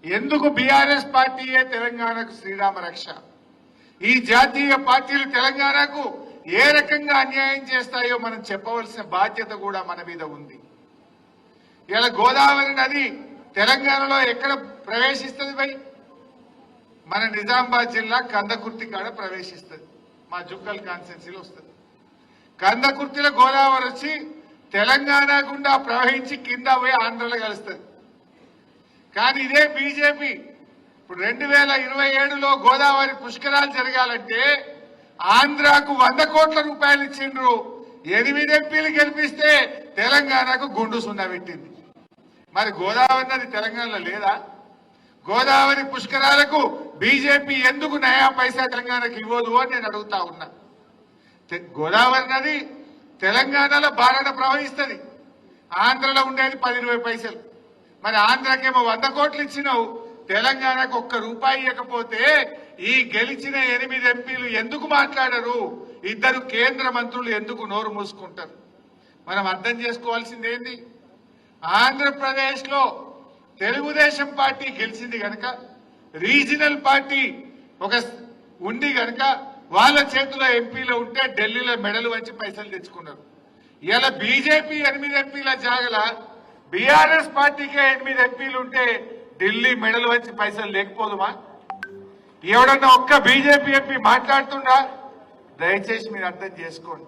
ఎందుకు బీఆర్ఎస్ పార్టీయే తెలంగాణకు శ్రీరామ రక్ష? ఈ జాతీయ పార్టీలు తెలంగాణకు ఏ రకంగా అన్యాయం చేస్తాయో మనం చెప్పవలసిన బాధ్యత కూడా మన మీద ఉంది. ఇలా గోదావరి నది తెలంగాణలో ఎక్కడ ప్రవేశిస్తుంది భయ్? మన నిజామాబాద్ జిల్లా కందకుర్తి కాడ ప్రవేశిస్తుంది. మా జుక్కల్ కాన్స్టిట్యున్సీలో వస్తుంది. కందకుర్తిలో గోదావరి వచ్చి తెలంగాణ గుండా ప్రవహించి కింద పోయి ఆంధ్రలో కలుస్తుంది. కానీ ఇదే బీజేపీ ఇప్పుడు 2027లో గోదావరి పుష్కరాలు జరగాలంటే ఆంధ్రాకు 100 కోట్ల రూపాయలు ఇచ్చిండ్రు. 8 ఎంపీలు గెలిపిస్తే తెలంగాణకు గుండు సున్నా పెట్టింది. మరి గోదావరి నది తెలంగాణలో లేదా? గోదావరి పుష్కరాలకు బీజేపీ ఎందుకు నయా పైసా తెలంగాణకు ఇవ్వదు అని నేను అడుగుతా ఉన్నా. గోదావరి నది తెలంగాణలో బారణ ప్రవహిస్తుంది. ఆంధ్రలో ఉండేది 10-20 పైసలు. మరి ఆంధ్రాకేమో 100 కోట్లు ఇచ్చినావు, తెలంగాణకు ₹1 ఇవ్వకపోతే ఈ గెలిచిన 8 ఎంపీలు ఎందుకు మాట్లాడరు? 2 కేంద్ర మంత్రులు ఎందుకు నోరు మూసుకుంటారు? మనం అర్థం చేసుకోవాల్సింది ఏంది? ఆంధ్రప్రదేశ్ లో తెలుగుదేశం పార్టీ గెలిచింది కనుక, రీజనల్ పార్టీ ఒక ఉండి కనుక వాళ్ళ చేతిలో ఎంపీలు ఉంటే ఢిల్లీలో మెడలు వంచి పైసలు తెచ్చుకున్నారు. ఇలా బీజేపీ 8 ఎంపీల జాగల బీఆర్ఎస్ పార్టీకే 8 ఎంపీలు ఉంటే ఢిల్లీ మెడలు వంచి పైసలు లేకపోదుమా? ఎవడన్నా ఒక్క బీజేపీ ఎంపీ మాట్లాడుతుండా? దయచేసి మీరు అర్థం చేసుకోండి.